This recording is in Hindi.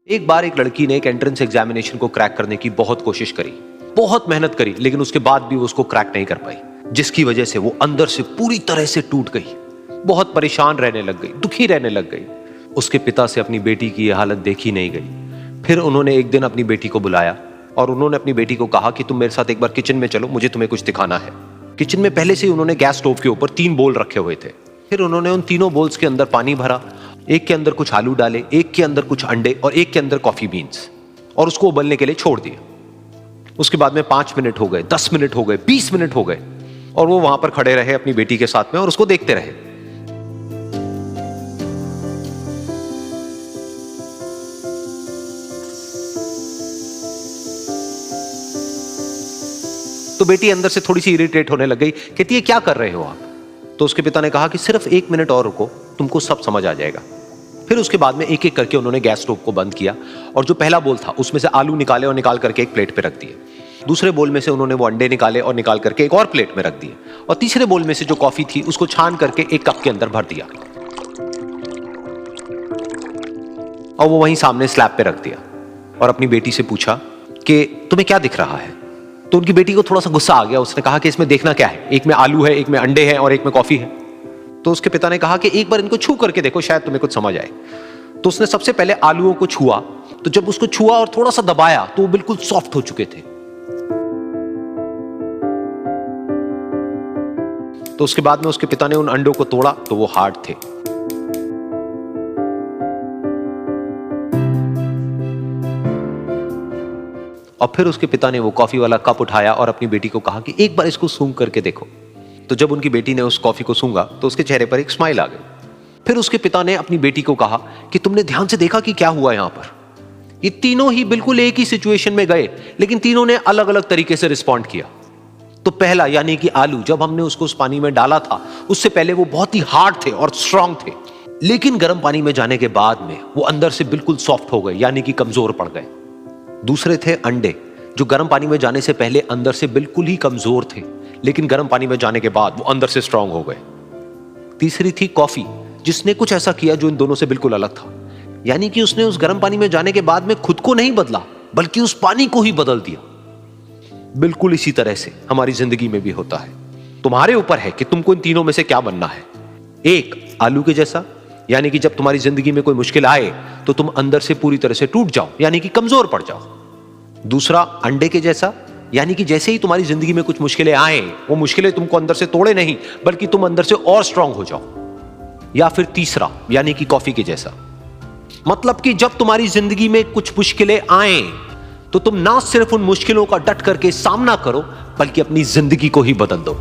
एक बार एक लड़की ने एक एंट्रेंस एग्जामिनेशन को क्रैक करने की बहुत कोशिश करी, बहुत मेहनत करी, लेकिन उसके बाद भी वो उसको क्रैक नहीं कर पाई, जिसकी वजह से वो अंदर से पूरी तरह से टूट गई, बहुत परेशान रहने लग गई, दुखी रहने लग गई। उसके पिता से अपनी बेटी की यह हालत देखी नहीं गई। फिर उन्होंने एक दिन अपनी बेटी को बुलाया और उन्होंने अपनी बेटी को कहा कि तुम मेरे साथ एक बार किचन में चलो, मुझे तुम्हें कुछ दिखाना है। किचन में पहले से ही उन्होंने गैस स्टोव के ऊपर 3 बोल रखे हुए थे। फिर उन्होंने उन तीनों बोल्स के अंदर पानी भरा, एक के अंदर कुछ आलू डाले, एक के अंदर कुछ अंडे और एक के अंदर कॉफी बीन्स, और उसको उबलने के लिए छोड़ दिया। उसके बाद में 5 मिनट हो गए, 10 मिनट हो गए, 20 मिनट हो गए, और वो वहां पर खड़े रहे अपनी बेटी के साथ में और उसको देखते रहे। तो बेटी अंदर से थोड़ी सी इरिटेट होने लग गई, कहती है क्या कर रहे हो आप? तो उसके पिता ने कहा कि सिर्फ 1 मिनट और रुको, तुमको सब समझ आ जाएगा। फिर उसके बाद में एक एक करके उन्होंने गैस स्टोव को बंद किया और जो पहला बोल था उसमें से आलू निकाले और निकाल करके एक प्लेट पे रख दिए। दूसरे बोल में से उन्होंने वो अंडे निकाले और निकाल करके एक और प्लेट में रख दिए, और तीसरे बोल में से जो कॉफी थी उसको छान करके एक कप के अंदर भर दिया और वो वहीं सामने स्लैब पे रख दिया और अपनी बेटी से पूछा कि तुम्हें क्या दिख रहा है? तो उनकी बेटी को थोड़ा सा गुस्सा आ गया। उसने कहा कि इसमें देखना क्या है, एक में आलू है, एक में अंडे हैं और एक में कॉफी है। तो उसके पिता ने कहा कि एक बार इनको छू करके देखो, शायद तुम्हें कुछ समझ आए। तो उसने सबसे पहले आलूओं को छुआ, तो जब उसको छुआ और थोड़ा सा दबाया तो वो बिल्कुल सॉफ्ट हो चुके थे। तो उसके बाद में उसके पिता ने उन अंडों को तोड़ा तो वो हार्ड थे। और फिर उसके पिता ने वो कॉफी वाला कप उठाया और अपनी बेटी को कहा कि एक बार इसको सूंघ करके देखो। तो जब उनकी बेटी ने उस कॉफी को सूंघा तो उसके चेहरे पर एक स्माइल आ गई। फिर उसके पिता ने अपनी बेटी को कहा कि तुमने ध्यान से देखा कि क्या हुआ यहां पर? ये तीनों ही बिल्कुल एक ही सिचुएशन में गए, लेकिन तीनों ने अलग अलग तरीके से रिस्पॉन्ड किया। तो पहला यानी कि आलू, जब हमने उसको उस पानी में डाला था उससे पहले वो बहुत ही हार्ड थे और स्ट्रांग थे, लेकिन गर्म पानी में जाने के बाद में वो अंदर से बिल्कुल सॉफ्ट हो गए, यानी कि कमजोर पड़ गए। दूसरे थे अंडे, जो गर्म पानी में जाने से पहले अंदर से बिल्कुल ही कमजोर थे, लेकिन गर्म पानी में जाने के बाद वो अंदर से स्ट्रांग हो गए। तीसरी थी कॉफी, जिसने कुछ ऐसा किया जो इन दोनों से बिल्कुल अलग था, यानी कि उसने उस गर्म पानी में जाने के बाद में खुद को नहीं बदला, बल्कि उस पानी को ही बदल दिया। बिल्कुल इसी तरह से हमारी जिंदगी में भी होता है। तुम्हारे ऊपर है कि तुमको इन तीनों में से क्या बनना है। एक, आलू के जैसा, यानी कि जब तुम्हारी जिंदगी में कोई मुश्किल आए तो तुम अंदर से पूरी तरह से टूट जाओ, यानी कि कमजोर पड़ जाओ। दूसरा, अंडे के जैसा, यानी कि जैसे ही तुम्हारी जिंदगी में कुछ मुश्किलें आए, वो मुश्किलें तुमको अंदर से तोड़े नहीं, बल्कि तुम अंदर से और स्ट्रांग हो जाओ। या फिर तीसरा, यानी कि कॉफी के जैसा, मतलब कि जब तुम्हारी जिंदगी में कुछ मुश्किलें आए तो तुम ना सिर्फ उन मुश्किलों का डट करके सामना करो, बल्कि अपनी जिंदगी को ही बदल दो।